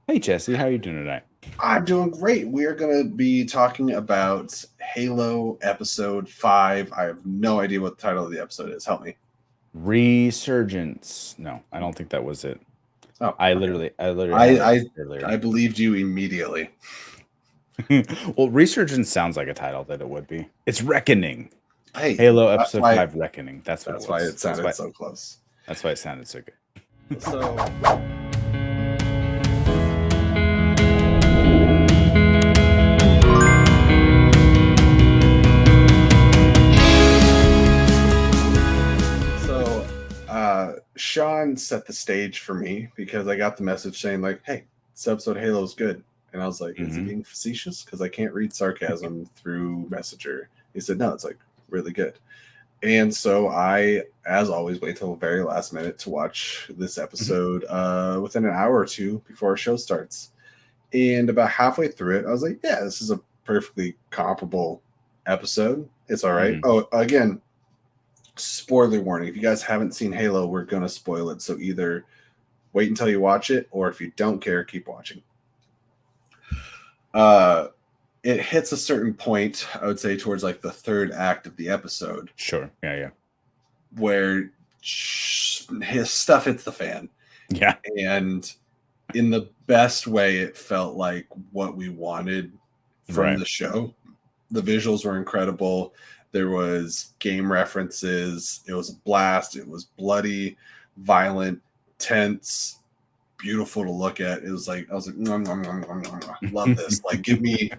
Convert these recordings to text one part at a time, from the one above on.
Hey Jesse, how are you doing tonight? I'm doing great. We are going to be talking about Halo Episode 5. I have no idea what the title of the episode is. Help me. Resurgence. No, I don't think that was it. Oh, I okay. literally, I literally had I that I, earlier. I believed you immediately. Well, Resurgence sounds like a title that it would be. It's Reckoning. Hey, Halo that's Episode why 5 Reckoning. That's what it that's why was. it sounded so close. That's why it sounded so good. So, Sean set the stage for me because I got the message saying like, "Hey, this episode of Halo is good," and I was like, "Is he Hmm. being facetious?" Because I can't read sarcasm through Messenger. He said, "No, it's like really good." And so I, as always, wait till the very last minute to watch this Hmm. episode within an hour or two before our show starts. And about halfway through it, I was like, yeah, this is a perfectly comparable episode. It's all right. Hmm. Oh, again, spoiler warning. If you guys haven't seen Halo, we're going to spoil it. So either wait until you watch it, or if you don't care, keep watching. Uh, it hits a certain point, I would say, towards like the third act of the episode, Sure. Yeah, yeah. where his stuff hits the fan. Yeah. And in the best way, it felt like what we wanted from Right. the show. The visuals were incredible. There was game references. It was a blast. It was bloody, violent, tense, beautiful to look at. It was like I was like, "Mwah, mwah, mwah, mwah, mwah, mwah. Love this. Like, give me.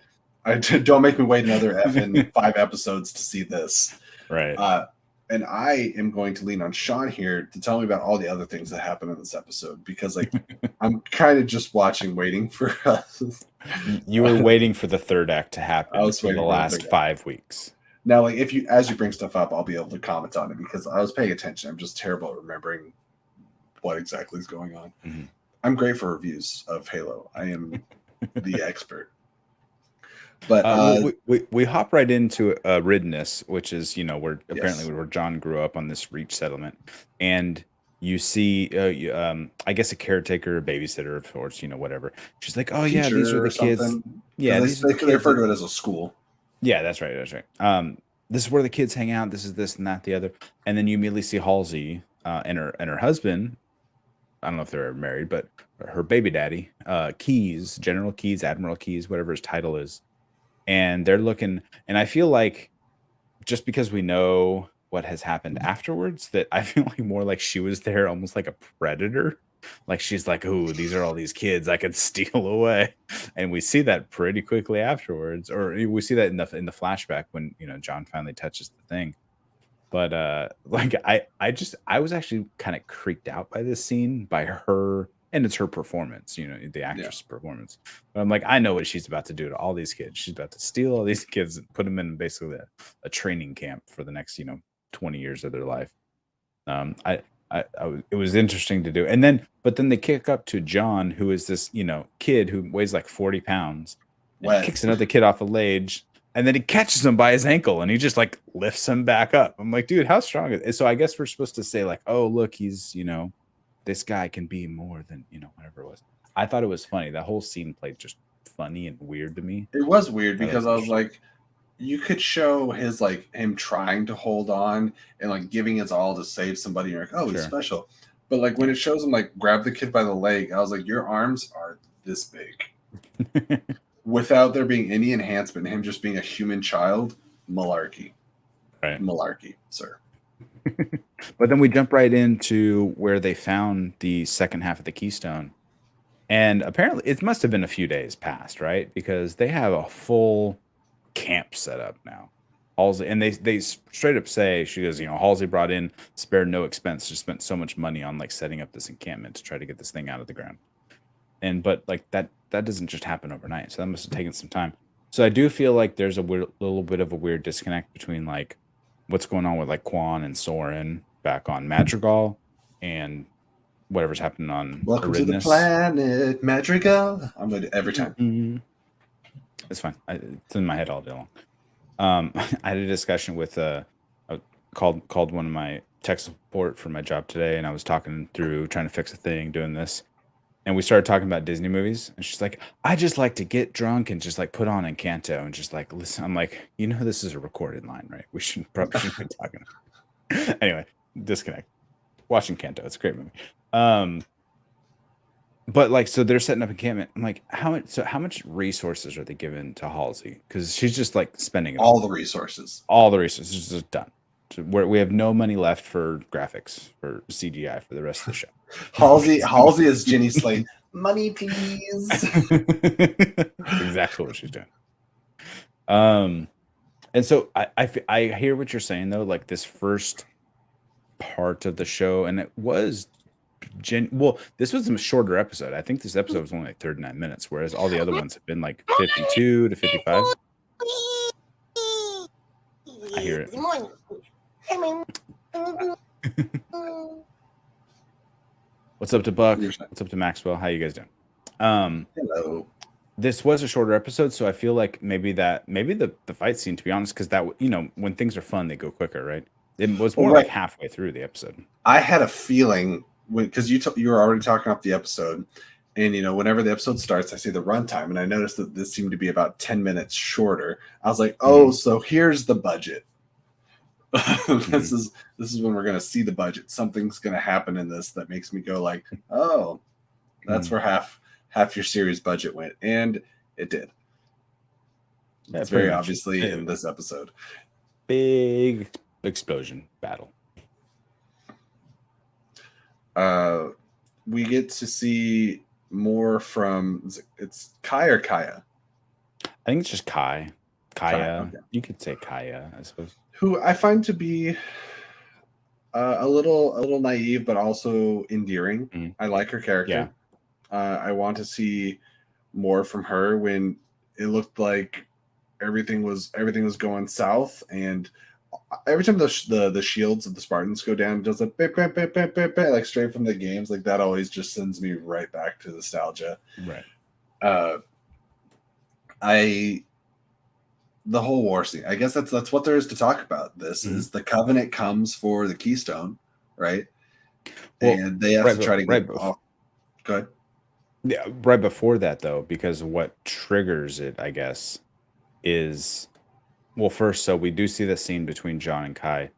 Don't make me wait another effing 5 episodes to see this." Right. Uh, and I am going to lean on Sean here to tell me about all the other things that happen in this episode because, like, I'm kind of just watching, waiting for us. You were waiting for the third act to I happen was for the waiting for the third last act. 5 weeks. Now, like, if you as you bring stuff up, I'll be able to comment on it because I was paying attention. I'm just terrible at remembering what exactly is going on. Mhm. I'm great for reviews of Halo. I am the expert. But Well, we hop right into Ridness, which is where apparently yes, where John grew up on this Reach settlement, and you see, I guess a caretaker, a babysitter, of course, whatever. She's like, "Oh yeah, these are teacher or the kids. something Yeah, because these are the they kids refer that." to it as a school. Yeah, that's right, that's right. This is where the kids hang out. This is this and that, the other, and then you immediately see Halsey and her husband. I don't know if they're married, but her baby daddy, Keys, General Keys, Admiral Keys, whatever his title is, and they're looking. And I feel like just because we know what has happened afterwards, that I feel like more like she was there almost like a predator. Like she's like, "Oh, these are all these kids I could steal away," and we see that pretty quickly afterwards, or we see that in the flashback when John finally touches the thing. But like I was actually kind of creeped out by this scene, by her, and it's her performance, the Yeah. actress performance. But I'm like, I know what she's about to do to all these kids. She's about to steal all these kids and put them in basically a training camp for the next 20 years of their life. It was interesting to do. And then but then they kick up to John, who is this kid who weighs like 40 pounds, and he Wet. kicks another kid off a ledge, and then he catches him by his ankle and he just like lifts him back up. I'm like, dude, how strong is it? So I guess we're supposed to say like, oh look, he's this guy can be more than whatever it was. I thought it was funny. The whole scene played just funny and weird to me. It was weird I thought it because was I was interesting. like, you could show his like him trying to hold on and like giving his all to save somebody. And you're like, oh, he's Sure. special. But like when Yeah. it shows him like grab the kid by the leg, I was like, your arms are this big. Without there being any enhancement, him just being a human child, malarkey. Right. Malarkey, sir. But then we jump right into where they found the second half of the Keystone. And apparently it must have been a few days past, right? Because they have a full camp set up now. Halsey, and they straight up say, she goes, Halsey brought in, spared no expense, just spent so much money on like setting up this encampment to try to get this thing out of the ground. And but like that doesn't just happen overnight. So that must have taken some time. So I do feel like there's a little bit of a weird disconnect between like what's going on with like Quan and Soren back on Madrigal and whatever's happening on Welcome to the Aridness. planet, Madrigal. I'm gonna every time. It's fine. It's in my head all day long. I had a discussion with I called one of my tech support for my job today, and I was talking through trying to fix a thing, doing this, and we started talking about Disney movies, and she's like, "I just like to get drunk and just like put on Encanto and just like listen." I'm like, "You know, this is a recorded line, right? We probably shouldn't be talking." Anyway, disconnect. Watching Encanto, it's a great movie. But like, so they're setting up encampment. I'm like, how much? So how much resources are they given to Halsey? Because she's just like spending it All the resources. all the resources is just done. So we have no money left for graphics for CGI for the rest of the show. Halsey is Ginny Slate. Money, please. Exactly what she's doing. And so I hear what you're saying though, like this first part of the show, and it was well, this was a shorter episode. I think this episode was only like 39 minutes, whereas all the other ones have been like 52 to 55. I hear it. What's up to Buck? What's up to Maxwell? How you guys doing? Hello. This was a shorter episode, so I feel like maybe the fight scene, to be honest, because that, you know, when things are fun, they go quicker, right? It was more like halfway through the episode. I had a feeling because you were already talking up the episode, and you know, whenever the episode starts, I see the runtime, and I noticed that this seemed to be about 10 minutes shorter. I was like, oh, so here's the budget. This is when we're gonna see the budget. Something's gonna happen in this that makes me go like, oh, that's where half your series budget went, and it did. It's very obviously in this episode. Big explosion battle. We get to see more from, it's Kai or Kaya? I think it's just Kai. Kaya. Okay. You could say Kaya, I suppose. Who I find to be a little naive, but also endearing. I like her character. Yeah. I want to see more from her when it looked like everything was going south, and every time the shields of the Spartans go down, it does a bip, bip, bip, bip, bip, bip, like straight from the games. Like that always just sends me right back to nostalgia. Right. The whole war scene. I guess that's what there is to talk about. This is the Covenant comes for the Keystone, right? Well, and they have to try to get off. Go ahead. Yeah, right before that though, because what triggers it, I guess, is, well, first, so we do see the scene between John and Kai,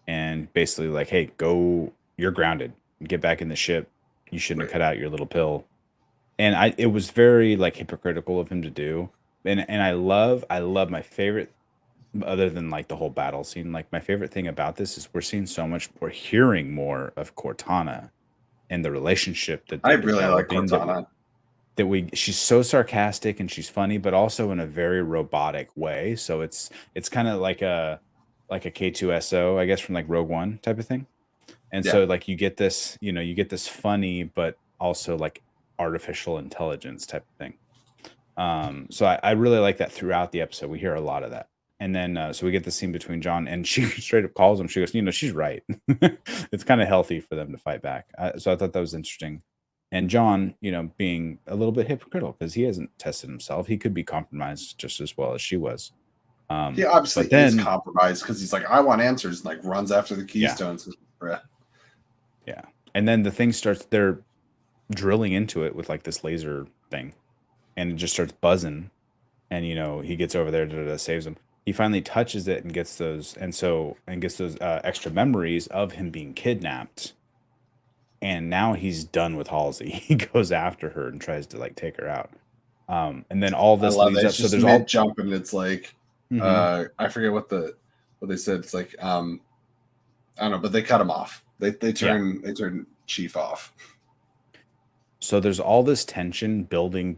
and basically like, hey, go, you're grounded, get back in the ship. You shouldn't have cut out your little pill. And it was very like hypocritical of him to do. And I love my favorite, other than like the whole battle scene, like my favorite thing about this is we're hearing more of Cortana and the relationship that I really like Cortana. She's so sarcastic and she's funny, but also in a very robotic way. So it's kind of like a K2SO, I guess, from like Rogue One type of thing. And so like you get this funny, but also like artificial intelligence type of thing. So I really like that throughout the episode. We hear a lot of that. And then so we get the scene between John, and she straight up calls him. She goes, she's right. It's kind of healthy for them to fight back. So I thought that was interesting. And John, being a little bit hypocritical because he hasn't tested himself. He could be compromised just as well as she was. He obviously is compromised because he's like, I want answers, and like runs after the Keystones. Yeah. And then the thing starts, they're drilling into it with like this laser thing, and it just starts buzzing. And, he gets over there, saves him. He finally touches it and gets those, extra memories of him being kidnapped. And now he's done with Halsey. He goes after her and tries to like take her out. And then all this leads up. So there's all jump, and it's like, I forget what they said. It's like, I don't know, but they cut him off. They turn Chief off. So there's all this tension building,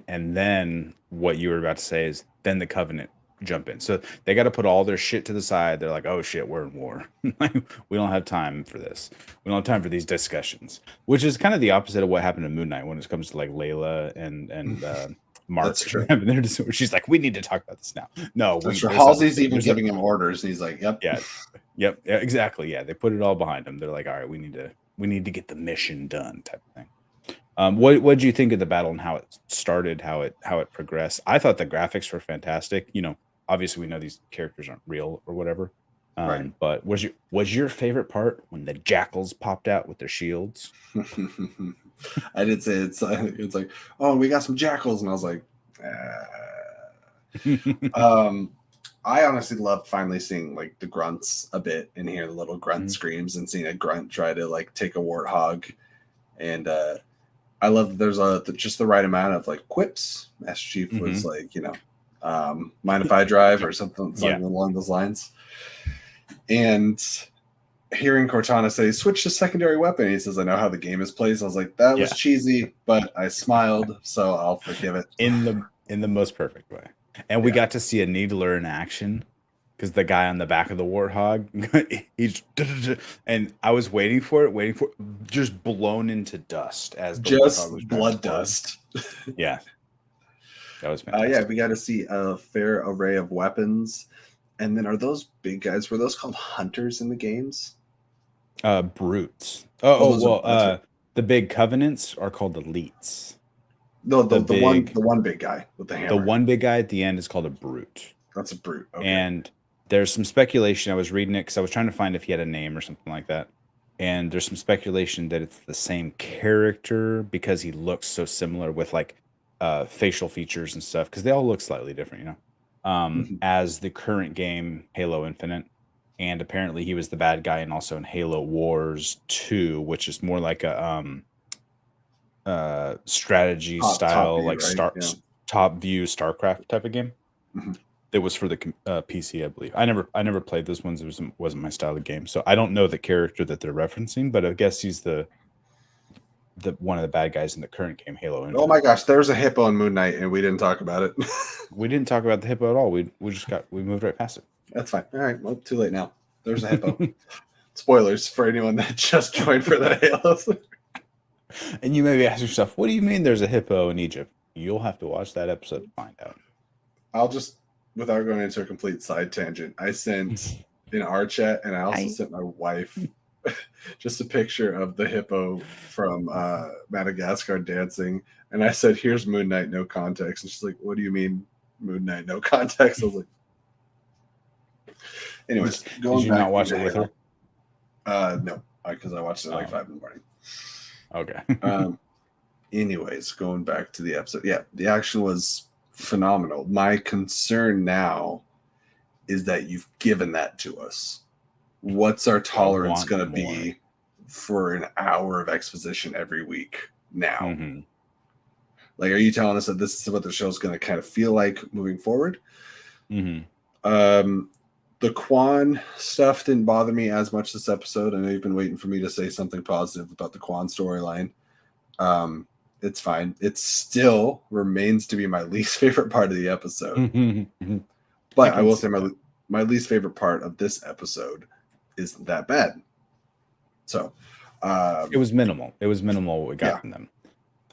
and then what you were about to say is then the Covenant jump in. So they got to put all their shit to the side. They're like, oh shit, we're in war. We don't have time for this. We don't have time for these discussions, which is kind of the opposite of what happened to Moon Knight when it comes to like Layla and Mark. That's true. She's like, we need to talk about this now. No, that's true. Halsey's even giving him orders, and he's like, yep. Yeah, exactly. Yeah, they put it all behind him. They're like, all right, we need to get the mission done, type of thing. What did you think of the battle and how it started, how it progressed? I thought the graphics were fantastic. Obviously we know these characters aren't real or whatever. Right. But was your favorite part when the jackals popped out with their shields? I did say it's like, oh, we got some jackals, and I was like, um, I honestly loved finally seeing like the grunts a bit and hearing the little grunt screams and seeing a grunt try to like take a warthog, and I love that there's just the right amount of like quips. Master Chief was like, mind if I drive or something along those lines, and hearing Cortana say, switch to secondary weapon. He says, I know how the game is played. So I was like, that was cheesy, but I smiled, so I'll forgive it. In the most perfect way. And we got to see a Needler in action because the guy on the back of the warthog, he's and I was waiting for it, just blown into dust as the just warthog was blood dust. Yeah. That was fantastic. Yeah, we got to see a fair array of weapons. And then are those big guys, were those called hunters in the games? Brutes. The big covenants are called elites. No, the one big guy with the hammer. The one big guy at the end is called a brute. That's a brute. Okay. And there's some speculation. I was reading it because I was trying to find if he had a name or something like that. And there's some speculation that it's the same character because he looks so similar with like facial features and stuff, because they all look slightly different, as the current game Halo Infinite. And apparently he was the bad guy and also in Halo Wars 2, which is more like a strategy style, view, like right? Top view StarCraft type of game. It was for the PC, I believe. I never played those ones. It wasn't my style of game, so I don't know the character that they're referencing. But I guess he's the one of the bad guys in the current game, Halo Infinite. Oh my gosh, there's a hippo in Moon Knight, and we didn't talk about it. We didn't talk about the hippo at all. We moved right past it. That's fine. All right, well, too late now. There's a hippo. Spoilers for anyone that just joined for the Halos. And you may be asking yourself, what do you mean there's a hippo in Egypt? You'll have to watch that episode to find out. I'll just, without going into a complete side tangent, I sent in our chat, and I also sent my wife just a picture of the hippo from Madagascar dancing. And I said, here's Moon Knight, no context. And she's like, what do you mean Moon Knight, no context? I was like, anyways, did you not watch it with her? No, because I watched it at like 5 in the morning. Okay. Anyways, going back to the episode. Yeah, the action was phenomenal. My concern now is that you've given that to us. What's our tolerance going to be for an hour of exposition every week now? Like, are you telling us that this is what the show's going to kind of feel like moving forward? The Quan stuff didn't bother me as much this episode. I know you've been waiting for me to say something positive about the Quan storyline. It's fine. It still remains to be my least favorite part of the episode. But I will say my least favorite part of this episode isn't that bad. So it was minimal. It was minimal what we got from them.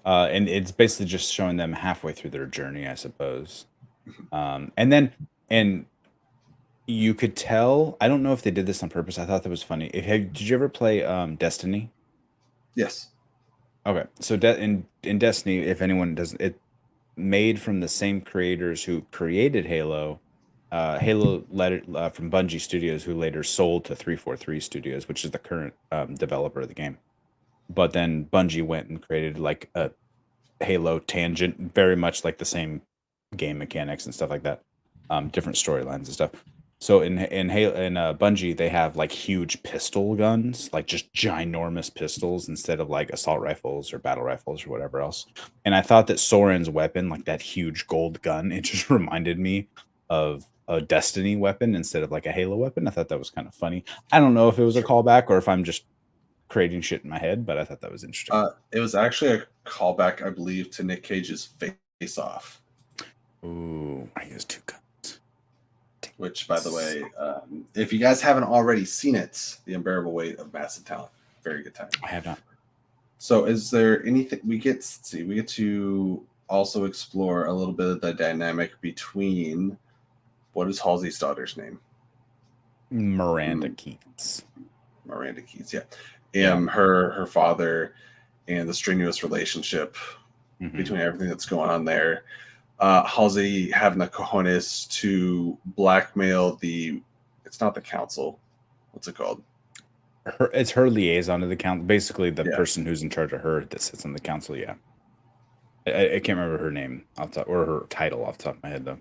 And it's basically just showing them halfway through their journey, I suppose. And you could tell, I don't know if they did this on purpose. I thought that was funny. Did you ever play Destiny? Yes. Okay. So in Destiny, if anyone doesn't, it made from the same creators who created Halo. Halo from Bungie Studios, who later sold to 343 Studios, which is the current developer of the game. But then Bungie went and created like a Halo tangent, very much like the same game mechanics and stuff like that, different storylines and stuff. So in Bungie, they have like huge pistol guns, like just ginormous pistols instead of like assault rifles or battle rifles or whatever else. And I thought that Soren's weapon, like that huge gold gun, it just reminded me of a Destiny weapon instead of like a Halo weapon. I thought that was kind of funny. I don't know if it was a callback or if I'm just creating shit in my head, but I thought that was interesting. It was actually a callback, I believe, to Nick Cage's Face Off. Ooh, he has two guns. Which, by the way, if you guys haven't already seen it, The Unbearable Weight of Massive Talent. Very good time. I have not. So is there anything we get to also explore a little bit of the dynamic between, what is Halsey's daughter's name? Miranda Keats. Miranda Keats, yeah. And her father and the strenuous relationship between everything that's going on there. Halsey having the cojones to blackmail it's not the council. What's it called? it's her liaison to the council, basically the Yeah. person who's in charge of her that sits on the council. Yeah, I can't remember her name off the top, or her title off the top of my head though.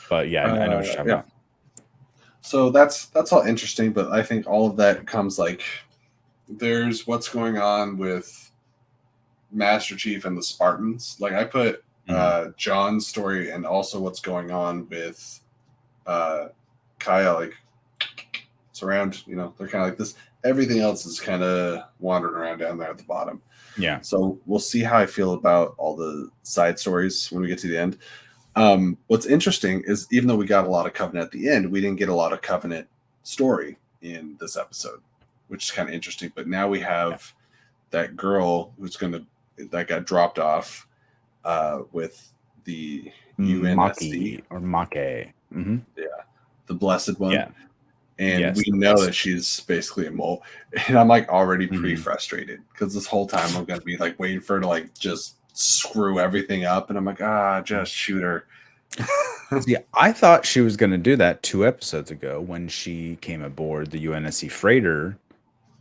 But yeah, I know what you're talking Yeah. about. So that's all interesting, but I think all of that comes like there's what's going on with Master Chief and the Spartans. Like I put Mhm. John's story and also what's going on with uh, Kaya, like it's around, they're kind of like this. Everything else is kind of wandering around down there at the bottom. Yeah, So we'll see how I feel about all the side stories when we get to the end. What's interesting is even though we got a lot of Covenant at the end, we didn't get a lot of Covenant story in this episode, which is kind of interesting. But now we yeah. have that girl that got dropped off with the UNSC, Maki or Make. yeah, the Blessed One, Yeah. and we Yes, the know that blessed. she's basically a mole. And I'm like already Mhm. pre-frustrated because this whole time I'm gonna be like waiting for her to like just screw everything up, and I'm like, just shoot her. See, I thought she was going to do that 2 episodes ago when she came aboard the UNSC freighter.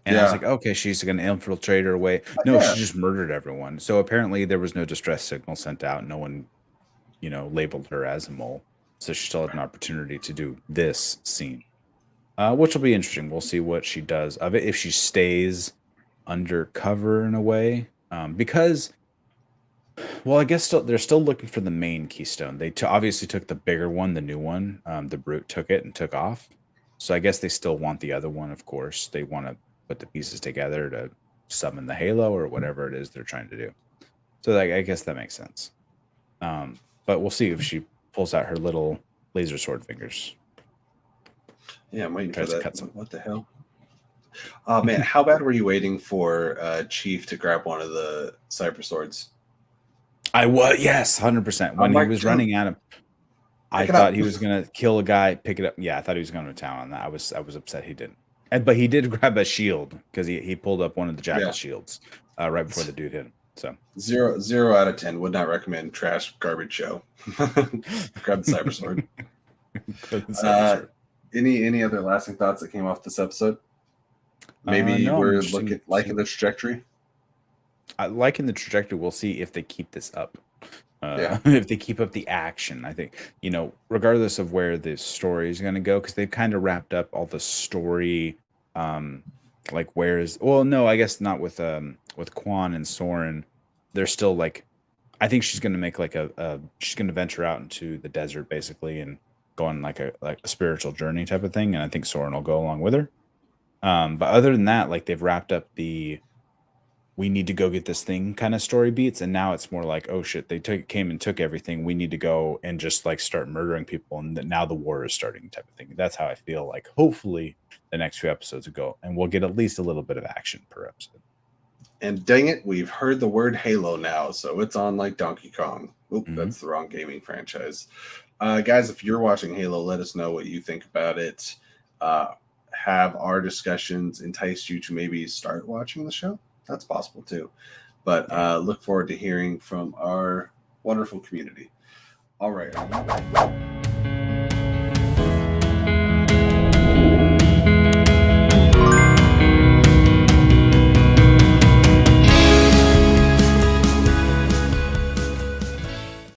And I was Yeah, like, okay, she's going to infiltrate her way. No, she yeah, just murdered everyone. So apparently there was no distress signal sent out. No one, labeled her as a mole. So she still had an opportunity to do this scene, which will be interesting. We'll see what she does of it if she stays undercover in a way. Because well, I guess they're still looking for the main keystone. They obviously took the bigger one, the new one. The brute took it and took off. So I guess they still want the other one. Of course, they want to put the pieces together to summon the halo or whatever it is they're trying to do. So I guess that makes sense. But we'll see if she pulls out her little laser sword fingers, yeah. I'm waiting for tries to that. cut some. What the hell? Oh man, how bad were you waiting for Chief to grab one of the cyber swords? I was yes, 100%. When I'm he like, was dude, running at him, I pick it thought up. he was gonna kill a guy, pick it up. Yeah, I thought he was going to town on that. I was upset he didn't. But he did grab a shield because he pulled up one of the jackal Yeah, shields right before the dude hit him. So 0 out of 10. Would not recommend. Trash, garbage show. Grab the cyber sword. grab the cyber Uh, sword. any other lasting thoughts that came off this episode? Maybe No, I'm we're interesting looking to liking see. the trajectory. I like in the trajectory. We'll see if they keep this up. Yeah, If they keep up the action, I think regardless of where the story is going to go, because they've kind of wrapped up all the story. Um, like where is? Well, no, I guess not with Quan and Soren. They're still like, I think she's going to make like she's going to venture out into the desert basically and go on like a spiritual journey type of thing, and I think Soren will go along with her. But other than that, like they've wrapped up the we need to go get this thing kind of story beats, and now it's more like, oh shit, they came and took everything, we need to go and just like start murdering people, and now the war is starting type of thing. That's how I feel like hopefully the next few episodes will go, and we'll get at least a little bit of action per episode. and dang it, we've heard the word Halo now, so it's on like Donkey Kong. Oop, Hmm. that's the wrong gaming franchise. Guys, if you're watching Halo, let us know what you think about it. Have our discussions enticed you to maybe start watching the show? That's possible too. But Yeah. look forward to hearing from our wonderful community. All right.